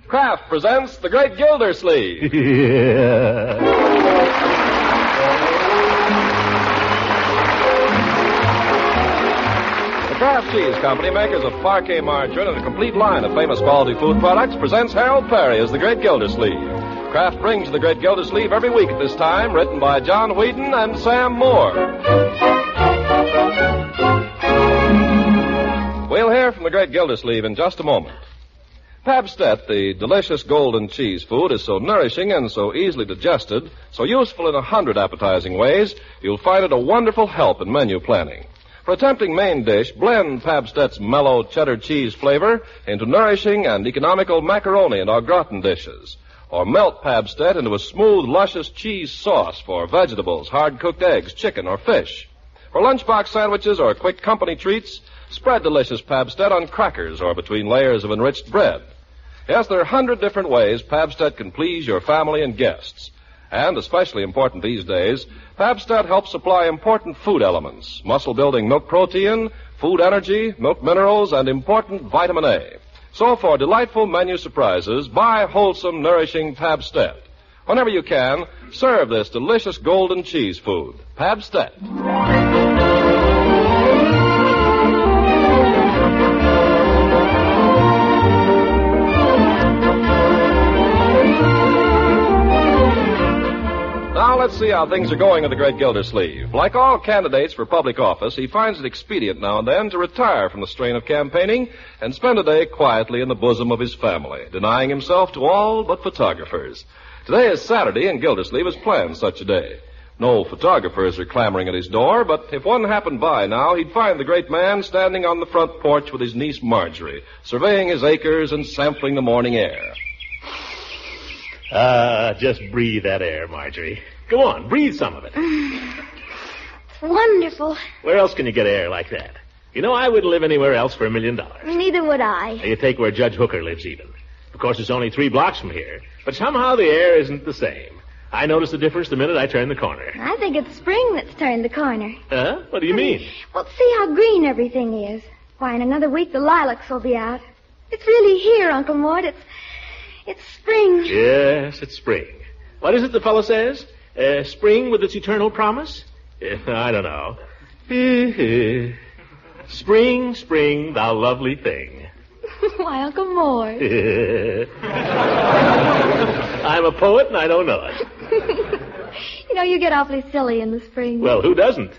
Kraft presents The Great Gildersleeve. The Kraft Cheese Company, makers of parquet margarine and a complete line of famous quality food products, presents Harold Peary as The Great Gildersleeve. Kraft brings The Great Gildersleeve every week at this time, written by John Whedon and Sam Moore. We'll hear from The Great Gildersleeve in just a moment. Pabstet, the delicious golden cheese food, is so nourishing and so easily digested, so useful in 100 appetizing ways, you'll find it a wonderful help in menu planning. For a tempting main dish, blend Pabstet's mellow cheddar cheese flavor into nourishing and economical macaroni and au gratin dishes. Or melt Pabstet into a smooth, luscious cheese sauce for vegetables, hard-cooked eggs, chicken, or fish. For lunchbox sandwiches or quick company treats, spread delicious Pabstet on crackers or between layers of enriched bread. Yes, there are 100 different ways Pabstet can please your family and guests. And, especially important these days, Pabstet helps supply important food elements, muscle-building milk protein, food energy, milk minerals, and important vitamin A. So for delightful menu surprises, buy wholesome, nourishing Pabstet. Whenever you can, serve this delicious golden cheese food, Pabstet. Now let's see how things are going with the Great Gildersleeve. Like all candidates for public office, he finds it expedient now and then to retire from the strain of campaigning and spend a day quietly in the bosom of his family, denying himself to all but photographers. Today is Saturday, and Gildersleeve has planned such a day. No photographers are clamoring at his door, but if one happened by now, he'd find the great man standing on the front porch with his niece Marjorie, surveying his acres and sampling the morning air. Just breathe that air, Marjorie. Go on, breathe some of it. It's wonderful. Where else can you get air like that? You know, I wouldn't live anywhere else for $1 million. Neither would I. You take where Judge Hooker lives even. Of course, it's only 3 blocks from here, but somehow the air isn't the same. I notice the difference the minute I turn the corner. I think it's spring that's turned the corner. Huh? What do you mean? Well, see how green everything is. Why, in another week the lilacs will be out. It's really here, Uncle Mort. It's spring. Yes, it's spring. What is it the fellow says? Spring with its eternal promise? I don't know. Spring, spring, thou lovely thing. Why, Uncle Mort. I'm a poet and I don't know it. You know, you get awfully silly in the spring. Well, who doesn't?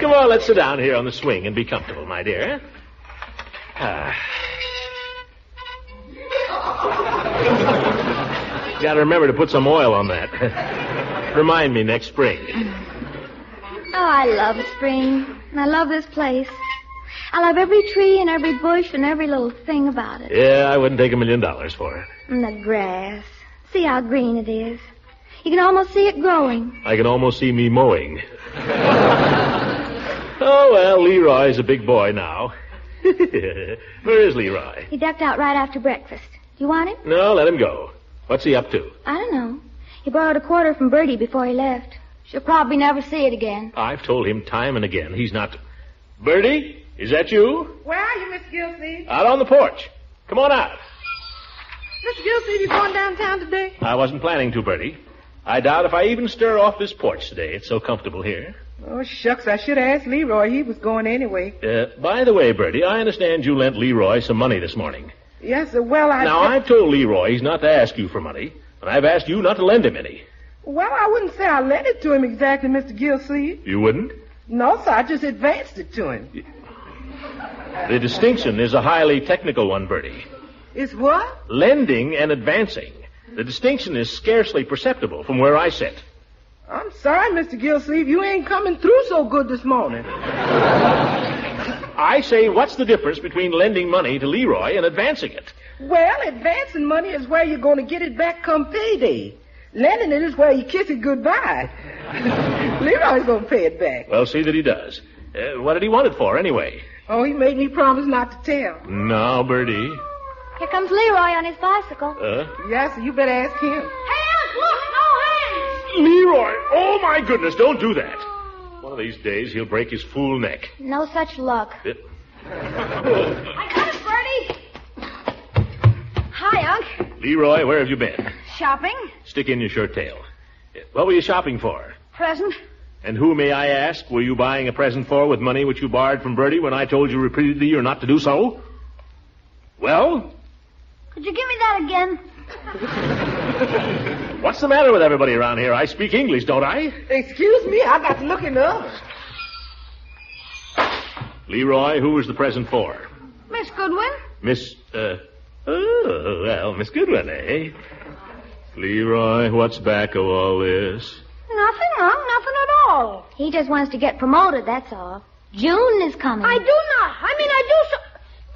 Come on, let's sit down here on the swing and be comfortable, my dear. Got to remember to put some oil on that. Remind me next spring. Oh, I love spring. And I love this place. I love every tree and every bush and every little thing about it. Yeah, I wouldn't take $1 million for it. And the grass. See how green it is. You can almost see it growing. I can almost see me mowing. Oh, well, Leroy's a big boy now. Where is Leroy? He ducked out right after breakfast. Do you want him? No, let him go. What's he up to? I don't know. He borrowed a quarter from Bertie before he left. She'll probably never see it again. I've told him time and again he's not... Bertie, is that you? Where are you, Mr. Gildersleeve? Out on the porch. Come on out. Mr. Gildersleeve, you going downtown today? I wasn't planning to, Bertie. I doubt if I even stir off this porch today. It's so comfortable here. Oh, shucks, I should have asked Leroy. He was going anyway. By the way, Bertie, I understand you lent Leroy some money this morning. Yes, sir. Well, Now, I've told Leroy he's not to ask you for money, and I've asked you not to lend him any. Well, I wouldn't say I lent it to him exactly, Mr. Gildersleeve. You wouldn't? No, sir, I just advanced it to him. The distinction is a highly technical one, Bertie. It's what? Lending and advancing. The distinction is scarcely perceptible from where I sit. I'm sorry, Mr. Gildersleeve. You ain't coming through so good this morning. I say, what's the difference between lending money to Leroy and advancing it? Well, advancing money is where you're going to get it back come payday. Lending it is where you kiss it goodbye. Leroy's going to pay it back. Well, see that he does. What did he want it for, anyway? Oh, he made me promise not to tell. No, Bertie. Here comes Leroy on his bicycle. Yes, you better ask him. Hands, look, no hands! Leroy! Oh, my goodness, don't do that. One of these days, he'll break his fool neck. No such luck. I got it, Bertie. Leroy, where have you been? Shopping? Stick in your shirt tail. What were you shopping for? Present? And who, may I ask, were you buying a present for with money which you borrowed from Bertie when I told you repeatedly you're not to do so? Well? Could you give me that again? What's the matter with everybody around here? I speak English, don't I? Excuse me, I got to look in the oven. Leroy, who was the present for? Miss Goodwin? Miss Goodwin, eh? Leroy, what's back of all this? Nothing, Unc. Nothing at all. He just wants to get promoted, that's all. June is coming. I do not. I do so...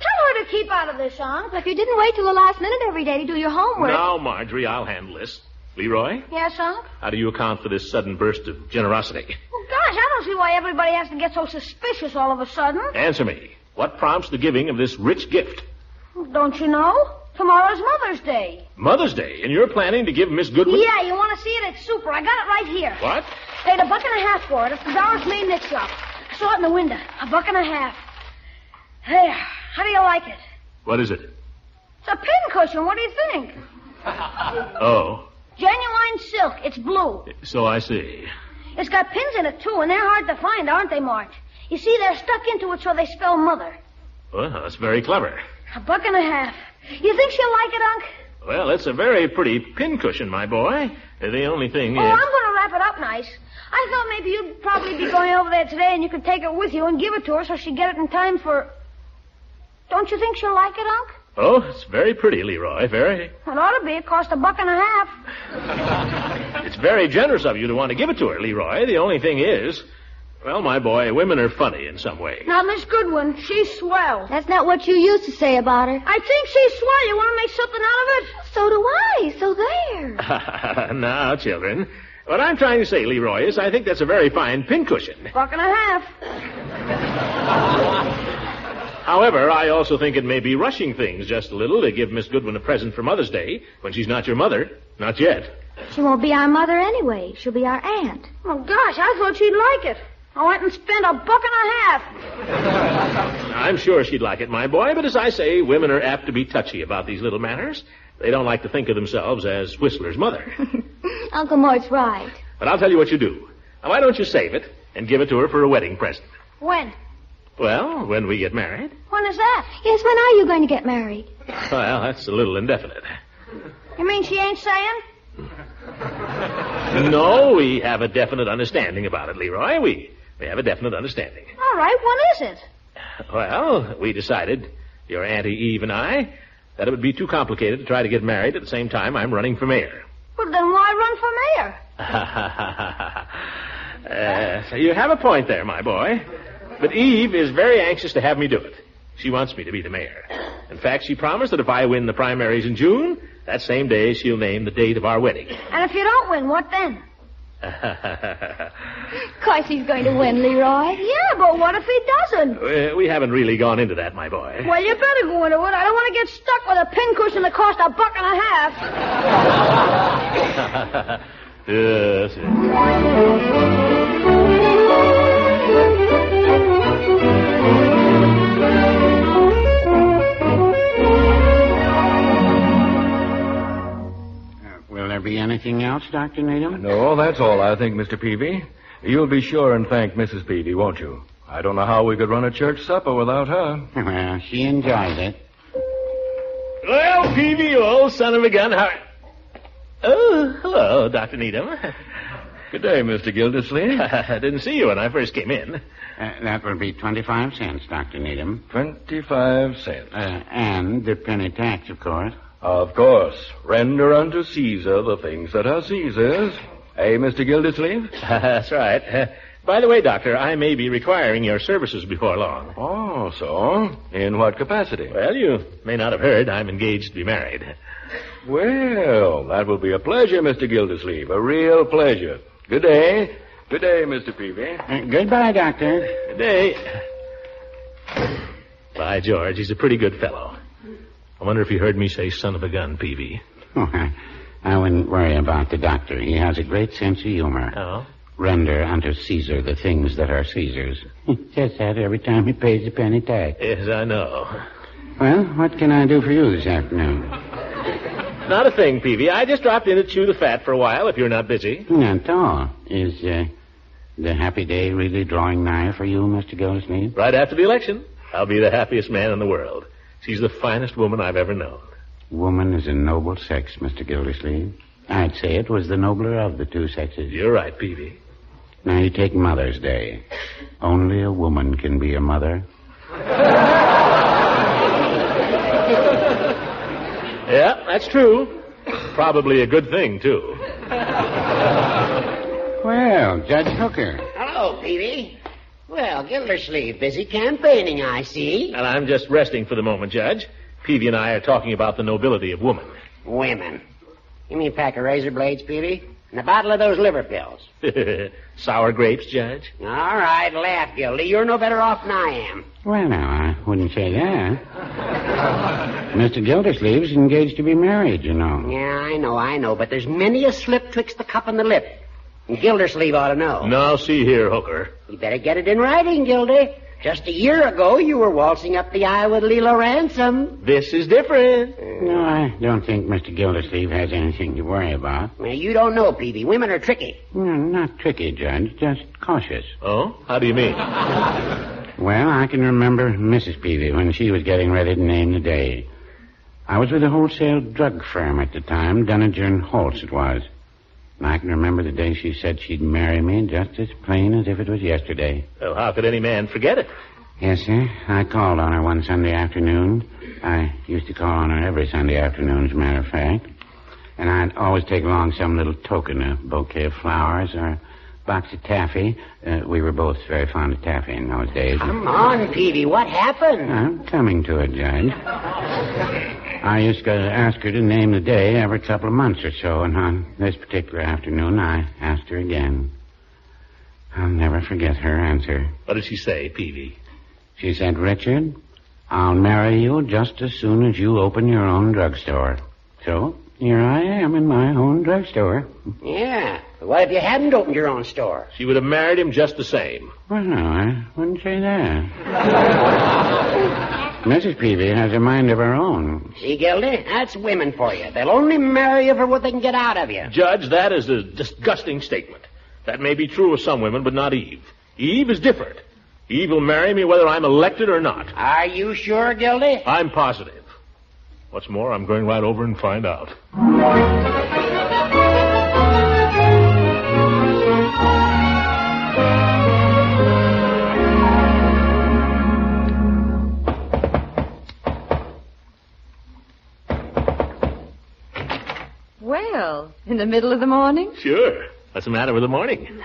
Tell her to keep out of this, Unc. If you didn't wait till the last minute every day to do your homework... Now, Marjorie, I'll handle this. Leroy? Yes, Unc? How do you account for this sudden burst of generosity? Well, gosh, I don't see why everybody has to get so suspicious all of a sudden. Answer me. What prompts the giving of this rich gift? Don't you know? Tomorrow's Mother's Day. Mother's Day? And you're planning to give Miss Goodwin... Yeah, you want to see it? It's super. I got it right here. What? Paid $1.50 for it. It's the Doris May knit shop. I saw it in the window. $1.50. There. How do you like it? What is it? It's a pincushion. What do you think? Oh. Genuine silk. It's blue. So I see. It's got pins in it, too, and they're hard to find, aren't they, Marge? You see, they're stuck into it so they spell mother. Well, that's very clever. $1.50. You think she'll like it, Unc? Well, it's a very pretty pincushion, my boy. The only thing Oh, is... I'm going to wrap it up nice. I thought maybe you'd probably be going over there today and you could take it with you and give it to her so she'd get it in time for... Don't you think she'll like it, Unc? Oh, it's very pretty, Leroy, very. It ought to be. It cost $1.50. It's very generous of you to want to give it to her, Leroy. The only thing is... Well, my boy, women are funny in some way. Now, Miss Goodwin, she's swell. That's not what you used to say about her. I think she's swell. You want to make something out of it? So do I. So there. Now, children, what I'm trying to say, Leroy, is I think that's a very fine pincushion. $1.50. However, I also think it may be rushing things just a little to give Miss Goodwin a present for Mother's Day when she's not your mother. Not yet. She won't be our mother anyway. She'll be our aunt. Oh, gosh, I thought she'd like it. I went and spent $1.50. I'm sure she'd like it, my boy, but as I say, women are apt to be touchy about these little matters. They don't like to think of themselves as Whistler's mother. Uncle Mort's right. But I'll tell you what you do. Now, why don't you save it and give it to her for a wedding present? When? Well, when we get married. When is that? Yes, when are you going to get married? Well, that's a little indefinite. You mean she ain't saying? No, we have a definite understanding about it, Leroy. We have a definite understanding. All right, when is it? Well, we decided, your Auntie Eve and I, that it would be too complicated to try to get married at the same time I'm running for mayor. Well, then why run for mayor? So you have a point there, my boy. But Eve is very anxious to have me do it. She wants me to be the mayor. In fact, she promised that if I win the primaries in June, that same day she'll name the date of our wedding. And if you don't win, what then? Of course he's going to win, Leroy. Yeah, but what if he doesn't? We haven't really gone into that, my boy. Well, you better go into it. I don't want to get stuck with a pincushion that cost $1.50. Yes. Will there be anything else, Dr. Needham? No, that's all, I think, Mr. Peavy. You'll be sure and thank Mrs. Peavy, won't you? I don't know how we could run a church supper without her. Well, she enjoys it. Well, Peavy, you old son of a gun, how... Oh, hello, Dr. Needham. Good day, Mr. Gildersleeve. I didn't see you when I first came in. That will be 25 cents, Dr. Needham. 25 cents. And the penny tax, of course. Of course. Render unto Caesar the things that are Caesar's. Eh, Mr. Gildersleeve? That's right. By the way, Doctor, I may be requiring your services before long. Oh, so? In what capacity? Well, you may not have heard I'm engaged to be married. Well, that will be a pleasure, Mr. Gildersleeve. A real pleasure. Good day. Good day, Mr. Peavy. Goodbye, Doctor. Good day. By George, he's a pretty good fellow. I wonder if he heard me say son of a gun, Peavy. Oh, I wouldn't worry about the doctor. He has a great sense of humor. Oh? Render unto Caesar the things that are Caesar's. He says that every time he pays the penny tax. Yes, I know. Well, what can I do for you this afternoon? not a thing, Peavy. I just dropped in to chew the fat for a while, if you're not busy. Not at all. Is the happy day really drawing nigh for you, Mr. Gildersleeve? Right after the election, I'll be the happiest man in the world. She's the finest woman I've ever known. Woman is a noble sex, Mr. Gildersleeve. I'd say it was the nobler of the two sexes. You're right, Peavy. Now you take Mother's Day. Only a woman can be a mother. Yeah, that's true. Probably a good thing, too. Well, Judge Hooker. Hello, Peavy. Well, Gildersleeve, busy campaigning, I see. And I'm just resting for the moment, Judge. Peavy and I are talking about the nobility of woman. Women. Give me a pack of razor blades, Peavy, and a bottle of those liver pills. Sour grapes, Judge? All right, laugh, Gildy. You're no better off than I am. Well, now, I wouldn't say that. Mr. Gildersleeve's engaged to be married, you know. Yeah, I know, but there's many a slip twixt the cup and the lip. And Gildersleeve ought to know. Now, see here, Hooker. You better get it in writing, Gildy. Just a year ago, you were waltzing up the aisle with Leila Ransom. This is different. No, I don't think Mr. Gildersleeve has anything to worry about. Now, you don't know, Peavy. Women are tricky. No, not tricky, Judge. Just cautious. Oh? How do you mean? Well, I can remember Mrs. Peavy when she was getting ready to name the day. I was with a wholesale drug firm at the time, Dunninger and Holtz it was. And I can remember the day she said she'd marry me just as plain as if it was yesterday. Well, how could any man forget it? Yes, sir. I called on her one Sunday afternoon. I used to call on her every Sunday afternoon, as a matter of fact. And I'd always take along some little token, a bouquet of flowers or a box of taffy. We were both very fond of taffy in those days. Come on, Peavy. What happened? I'm coming to it, Judge. I used to ask her to name the day every couple of months or so, and on this particular afternoon, I asked her again. I'll never forget her answer. What did she say, Peavy? She said, Richard, I'll marry you just as soon as you open your own drugstore. So, here I am in my own drugstore. Yeah. But what if you hadn't opened your own store? She would have married him just the same. Well, no, I wouldn't say that. Mrs. Peavy has a mind of her own. See, Gildy? That's women for you. They'll only marry you for what they can get out of you. Judge, that is a disgusting statement. That may be true of some women, but not Eve. Eve is different. Eve will marry me whether I'm elected or not. Are you sure, Gildy? I'm positive. What's more, I'm going right over and find out. Well, in the middle of the morning? Sure. What's the matter with the morning?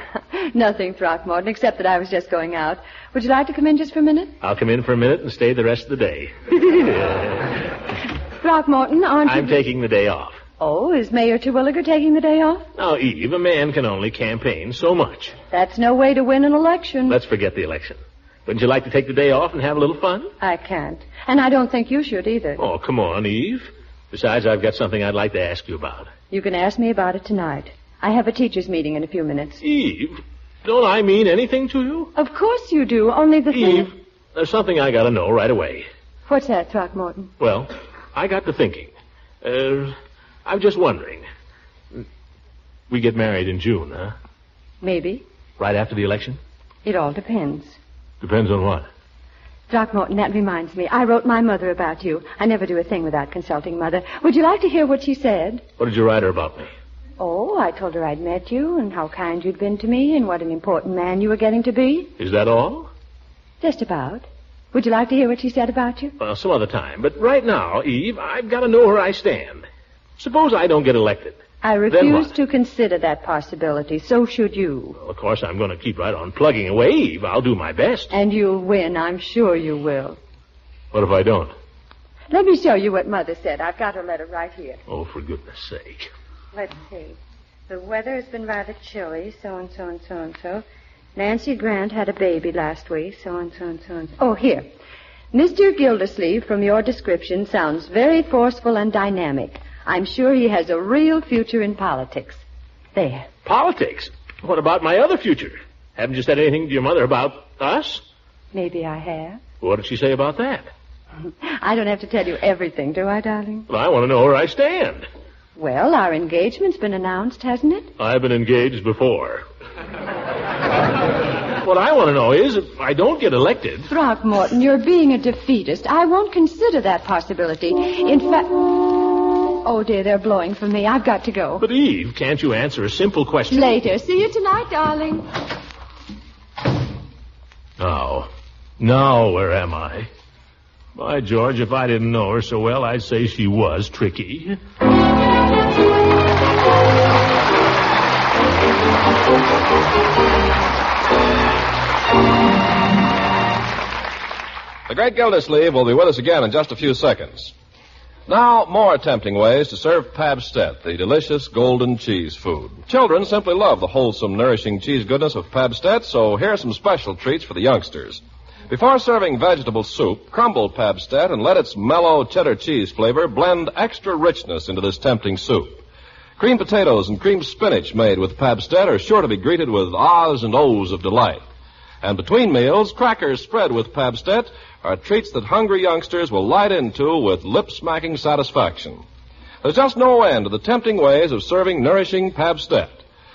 Nothing, Throckmorton, except that I was just going out. Would you like to come in just for a minute? I'll come in for a minute and stay the rest of the day. Throckmorton, aren't you... I'm taking the day off. Oh, is Mayor Terwilliger taking the day off? Now, Eve, a man can only campaign so much. That's no way to win an election. Let's forget the election. Wouldn't you like to take the day off and have a little fun? I can't. And I don't think you should either. Oh, come on, Eve. Besides, I've got something I'd like to ask you about. You can ask me about it tonight. I have a teachers' meeting in a few minutes. Eve, don't I mean anything to you? Of course you do, only the thing... Eve, there's something I gotta know right away. What's that, Throckmorton? Well, I got to thinking. I'm just wondering. We get married in June, huh? Maybe. Right after the election? It all depends. Depends on what? Throckmorton, that reminds me. I wrote my mother about you. I never do a thing without consulting Mother. Would you like to hear what she said? What did you write her about me? Oh, I told her I'd met you and how kind you'd been to me and what an important man you were getting to be. Is that all? Just about. Would you like to hear what she said about you? Well, some other time. But right now, Eve, I've got to know where I stand. Suppose I don't get elected. I refuse to consider that possibility. So should you. Well, of course, I'm going to keep right on plugging away, Eve. I'll do my best. And you'll win. I'm sure you will. What if I don't? Let me show you what Mother said. I've got her letter right here. Oh, for goodness sake. Let's see. The weather has been rather chilly, so-and-so and so-and-so. Nancy Grant had a baby last week, so-and-so and so-and-so. Oh, here. Mr. Gildersleeve, from your description, sounds very forceful and dynamic. I'm sure he has a real future in politics. There. Politics? What about my other future? Haven't you said anything to your mother about us? Maybe I have. What did she say about that? I don't have to tell you everything, do I, darling? Well, I want to know where I stand. Well, our engagement's been announced, hasn't it? I've been engaged before. What I want to know is, if I don't get elected... Throckmorton, you're being a defeatist. I won't consider that possibility. In fact... Oh, dear, they're blowing for me. I've got to go. But, Eve, can't you answer a simple question? Later. See you tonight, darling. Now, where am I? By George, if I didn't know her so well, I'd say she was tricky. The Great Gildersleeve will be with us again in just a few seconds. Now, more tempting ways to serve Pabstet, the delicious golden cheese food. Children simply love the wholesome, nourishing cheese goodness of Pabstet, so here are some special treats for the youngsters. Before serving vegetable soup, crumble Pabstet and let its mellow cheddar cheese flavor blend extra richness into this tempting soup. Creamed potatoes and creamed spinach made with Pabstet are sure to be greeted with ahs and ohs of delight. And between meals, crackers spread with Pabstet are treats that hungry youngsters will light into with lip-smacking satisfaction. There's just no end to the tempting ways of serving nourishing Pabstet.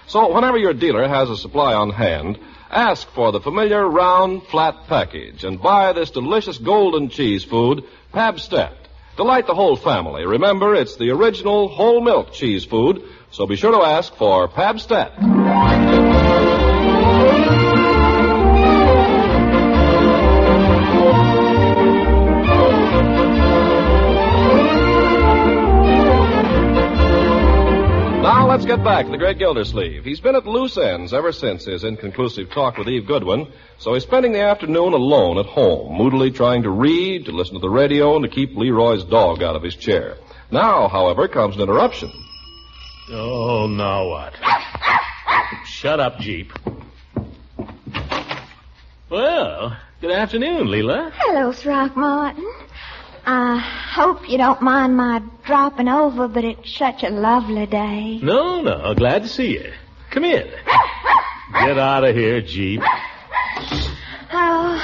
So whenever your dealer has a supply on hand, ask for the familiar round, flat package and buy this delicious golden cheese food, Pabstet. Delight the whole family. Remember, it's the original whole milk cheese food, so be sure to ask for Pabstet. Now let's get back to the Great Gildersleeve. He's been at loose ends ever since his inconclusive talk with Eve Goodwin, so he's spending the afternoon alone at home, moodily trying to read, to listen to the radio, and to keep Leroy's dog out of his chair. Now, however, comes an interruption. Oh, now what? Shut up, Jeep. Well, good afternoon, Leila. Hello, Throckmorton. I hope you don't mind my dropping over, but it's such a lovely day. No, glad to see you. Come in. Get out of here, Jeep. Oh,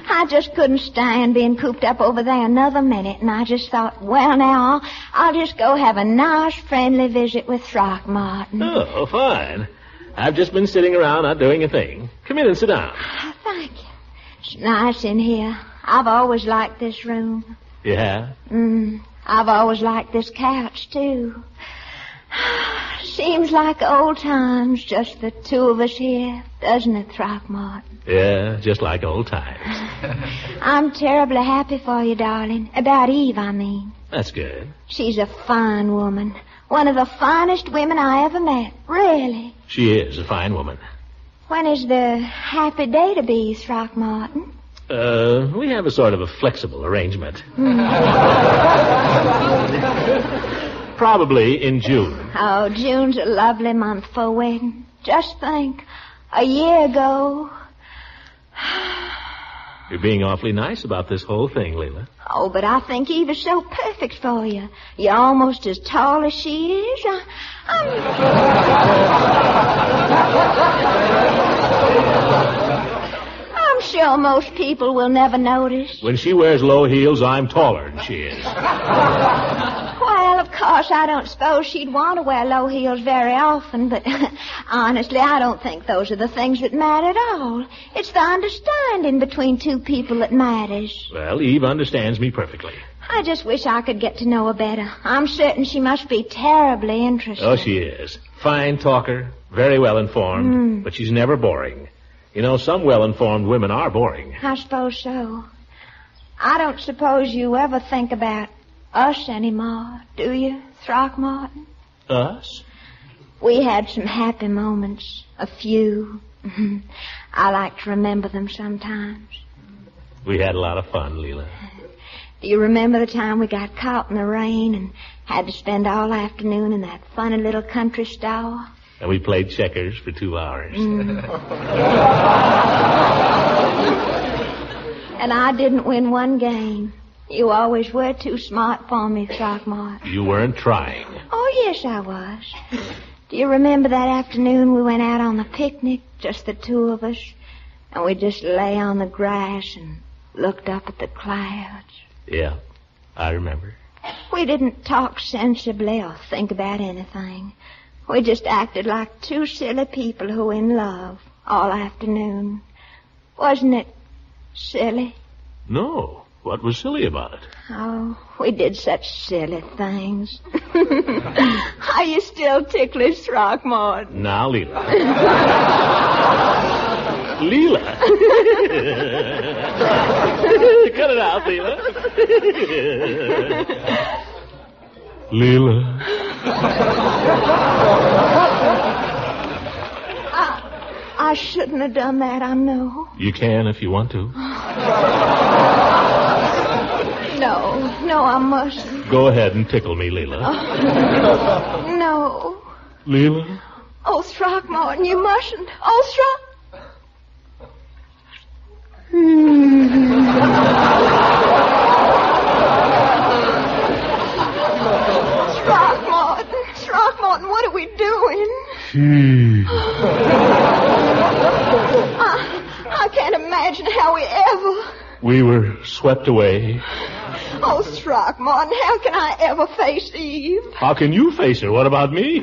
I just couldn't stand being cooped up over there another minute, and I just thought, well, now, I'll just go have a nice, friendly visit with Throckmorton. Oh, fine. I've just been sitting around not doing a thing. Come in and sit down. Oh, thank you. It's nice in here. I've always liked this room. Yeah? I've always liked this couch, too. Seems like old times, just the two of us here, doesn't it, Throckmorton? Yeah, just like old times. I'm terribly happy for you, darling. About Eve, I mean. That's good. She's a fine woman. One of the finest women I ever met, really. She is a fine woman. When is the happy day to be, Throckmorton? We have a sort of a flexible arrangement. Probably in June. Oh, June's a lovely month for a wedding. Just think, a year ago... You're being awfully nice about this whole thing, Leila. Oh, but I think Eve is so perfect for you. You're almost as tall as she is. I'm sure most people will never notice. When she wears low heels, I'm taller than she is. Well, of course, I don't suppose she'd want to wear low heels very often, but honestly, I don't think those are the things that matter at all. It's the understanding between two people that matters. Well, Eve understands me perfectly. I just wish I could get to know her better. I'm certain she must be terribly interested. Oh, she is. Fine talker, very well informed, but she's never boring. You know, some well-informed women are boring. I suppose so. I don't suppose you ever think about us anymore, do you, Throckmorton? Us? We had some happy moments, a few. I like to remember them sometimes. We had a lot of fun, Leila. Do you remember the time we got caught in the rain and had to spend all afternoon in that funny little country store? And we played checkers for 2 hours. And I didn't win one game. You always were too smart for me, Throckmorton. You weren't trying. Oh, yes, I was. Do you remember that afternoon we went out on the picnic, just the two of us, and we just lay on the grass and looked up at the clouds? Yeah, I remember. We We didn't talk sensibly or think about anything. We just acted like two silly people who were in love all afternoon. Wasn't it silly? No. What was silly about it? Oh, we did such silly things. Are you still ticklish, Throckmorton? Now, Leila. Leila. Cut it out, Leila. Leila. I shouldn't have done that, I know. You can if you want to. No, I mustn't. Go ahead and tickle me, Leila. No. Leila? Oh, Throckmorton, you mustn't. Oh, Throckmorton, what are we doing? I can't imagine how we ever... We were swept away. Oh, Throckmorton, how can I ever face Eve? How can you face her? What about me?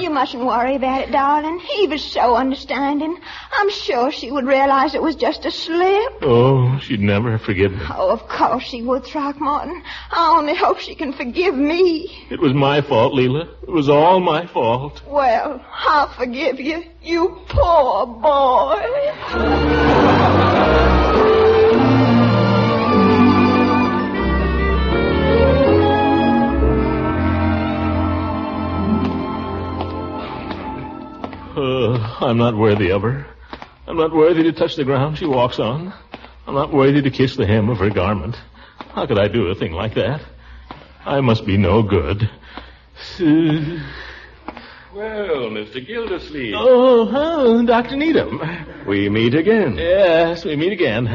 You mustn't worry about it, darling. Eve is so understanding. I'm sure she would realize it was just a slip. Oh, she'd never forgive me. Oh, of course she would, Throckmorton. I only hope she can forgive me. It was my fault, Leila. It was all my fault. Well, I'll forgive you, you poor boy. I'm not worthy of her. I'm not worthy to touch the ground she walks on. I'm not worthy to kiss the hem of her garment. How could I do a thing like that? I must be no good. Well, Mr. Gildersleeve. Oh, Dr. Needham. We meet again. Yes, we meet again.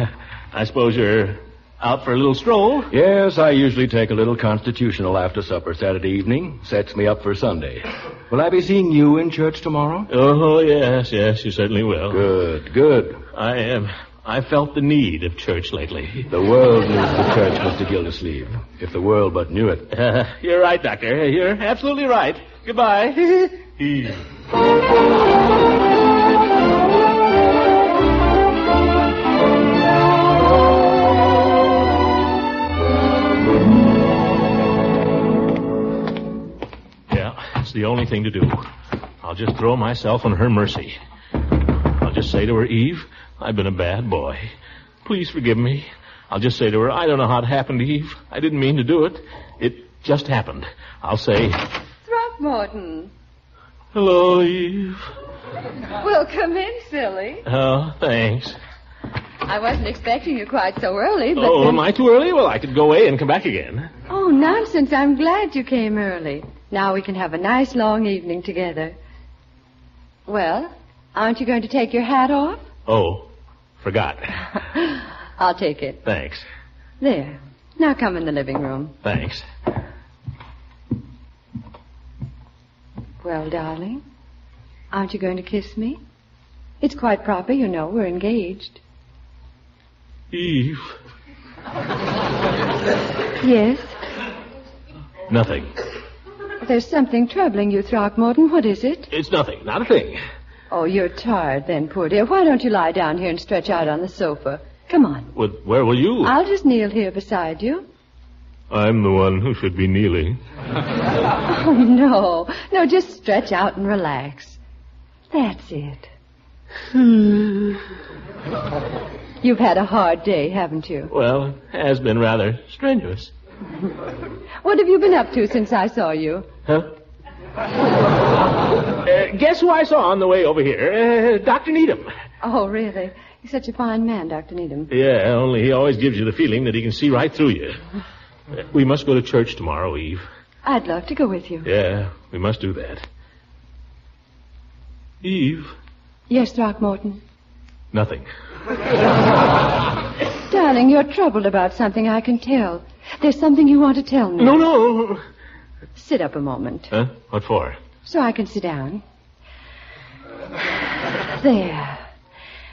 I suppose you're out for a little stroll? Yes, I usually take a little constitutional after supper Saturday evening. Sets me up for Sunday. Will I be seeing you in church tomorrow? Oh, yes, you certainly will. Good. I felt the need of church lately. The world needs the church, Mr. Gildersleeve. If the world but knew it. You're right, Doctor. You're absolutely right. Goodbye. It's the only thing to do. I'll just throw myself on her mercy. I'll just say to her, Eve, I've been a bad boy. Please forgive me. I'll just say to her, I don't know how it happened, Eve. I didn't mean to do it. It just happened. I'll say... Throckmorton. Hello, Eve. Well, come in, silly. Oh, thanks. I wasn't expecting you quite so early, but... Oh, am I too early? Well, I could go away and come back again. Oh, nonsense. I'm glad you came early. Now we can have a nice long evening together. Well, aren't you going to take your hat off? Oh, forgot. I'll take it. Thanks. There. Now come in the living room. Thanks. Well, darling, aren't you going to kiss me? It's quite proper, you know. We're engaged. Eve. Yes? Nothing. There's something troubling you, Throckmorton. What is it? It's nothing. Not a thing. Oh, you're tired then, poor dear. Why don't you lie down here and stretch out on the sofa? Come on. Well, where will you? I'll just kneel here beside you. I'm the one who should be kneeling. Oh, no. No, just stretch out and relax. That's it. You've had a hard day, haven't you? Well, it has been rather strenuous. What have you been up to since I saw you? Huh? Guess who I saw on the way over here? Dr. Needham. Oh, really? He's such a fine man, Dr. Needham. Yeah, only he always gives you the feeling that he can see right through you. We must go to church tomorrow, Eve. I'd love to go with you. Yeah, we must do that. Eve? Yes, Throckmorton? Nothing. Darling, you're troubled about something, I can tell. There's something you want to tell me. No. Sit up a moment. Huh? What for? So I can sit down. There.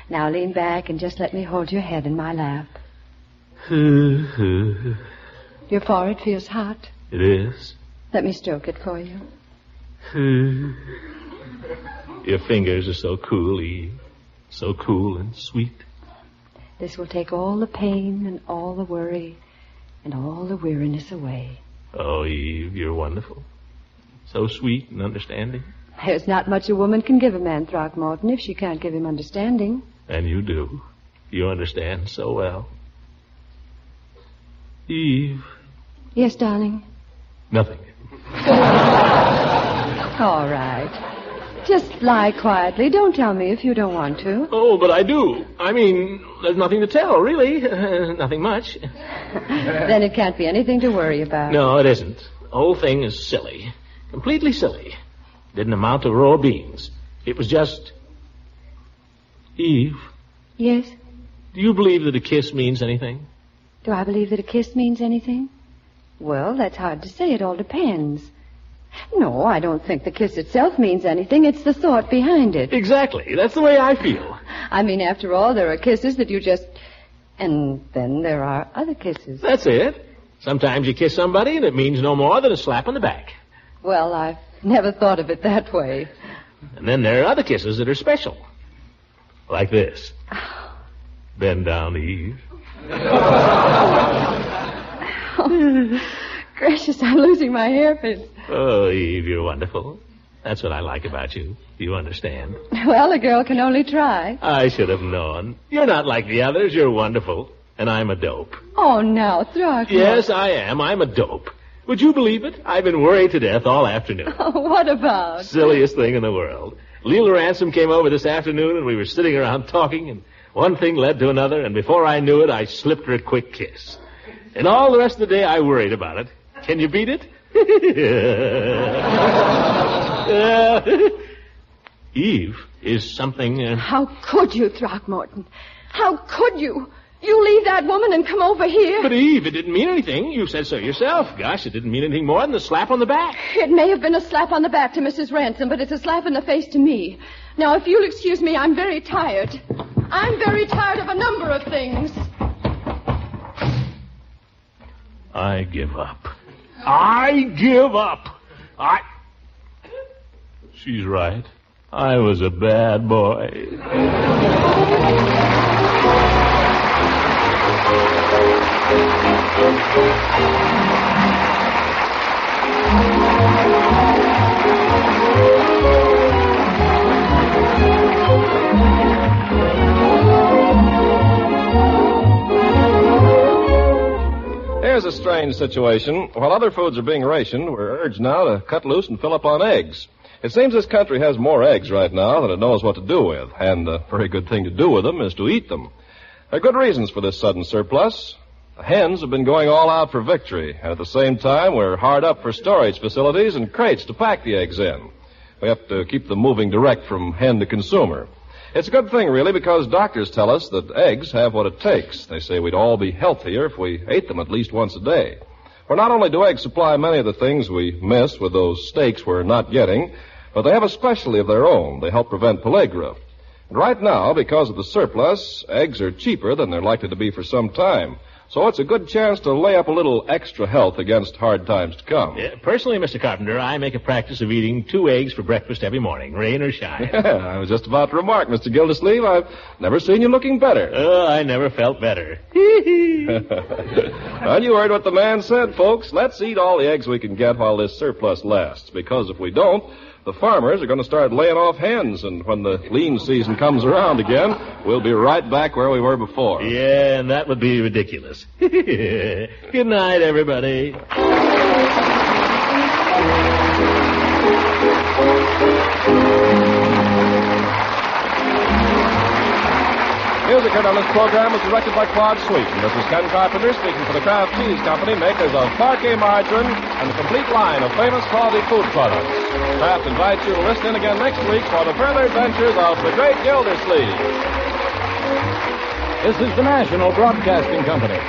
Now lean back and just let me hold your head in my lap. Your forehead feels hot. It is? Let me stroke it for you. Your fingers are so cool, Eve. So cool and sweet. This will take all the pain and all the worry and all the weariness away. Oh, Eve, you're wonderful. So sweet and understanding. There's not much a woman can give a man, Throckmorton, if she can't give him understanding. And you do. You understand so well. Eve. Yes, darling? Nothing. All right. Just lie quietly. Don't tell me if you don't want to. Oh, but I do. I mean, there's nothing to tell, really. Nothing much. Then it can't be anything to worry about. No, it isn't. The whole thing is silly. Completely silly. Didn't amount to raw beans. It was just... Eve. Yes? Do you believe that a kiss means anything? Do I believe that a kiss means anything? Well, that's hard to say. It all depends. No, I don't think the kiss itself means anything. It's the thought behind it. Exactly. That's the way I feel. I mean, after all, there are kisses that you just... And then there are other kisses. That's it. Sometimes you kiss somebody and it means no more than a slap on the back. Well, I've never thought of it that way. And then there are other kisses that are special. Like this. Bend down, Eve. Oh, gracious, I'm losing my hairpins. Oh, Eve, you're wonderful. That's what I like about you. You understand? Well, a girl can only try. I should have known. You're not like the others. You're wonderful. And I'm a dope. Oh, now, Throckmorton. Yes, I am. I'm a dope. Would you believe it? I've been worried to death all afternoon. Oh, what about? Silliest thing in the world. Leila Ransom came over this afternoon, and we were sitting around talking, and one thing led to another, and before I knew it, I slipped her a quick kiss. And all the rest of the day, I worried about it. Can you beat it? Eve is something... How could you, Throckmorton? How could you? You leave that woman and come over here? But, Eve, it didn't mean anything. You said so yourself. Gosh, it didn't mean anything more than a slap on the back. It may have been a slap on the back to Mrs. Ransom, but it's a slap in the face to me. Now, if you'll excuse me, I'm very tired. I'm very tired of a number of things. I give up. I give up. She's right. I was a bad boy. Here's a strange situation. While other foods are being rationed, we're urged now to cut loose and fill up on eggs. It seems this country has more eggs right now than it knows what to do with, and a very good thing to do with them is to eat them. There are good reasons for this sudden surplus. The hens have been going all out for victory, and at the same time, we're hard up for storage facilities and crates to pack the eggs in. We have to keep them moving direct from hen to consumer. It's a good thing, really, because doctors tell us that eggs have what it takes. They say we'd all be healthier if we ate them at least once a day. For not only do eggs supply many of the things we miss with those steaks we're not getting, but they have a specialty of their own. They help prevent pellagra. And right now, because of the surplus, eggs are cheaper than they're likely to be for some time. So it's a good chance to lay up a little extra health against hard times to come. Personally, Mr. Carpenter, I make a practice of eating 2 eggs for breakfast every morning, rain or shine. I was just about to remark, Mr. Gildersleeve, I've never seen you looking better. Oh, I never felt better. Well, you heard what the man said, folks. Let's eat all the eggs we can get while this surplus lasts, because if we don't, the farmers are going to start laying off hens, and when the lean season comes around again, we'll be right back where we were before. Yeah, and that would be ridiculous. Good night, everybody. Music heard on this program was directed by Claude Sweeten. This is Ken Carpenter speaking for the Kraft Cheese Company, makers of Parquet margarine and the complete line of famous quality food products. Kraft invites you to listen in again next week for the further adventures of the Great Gildersleeve. This is the National Broadcasting Company.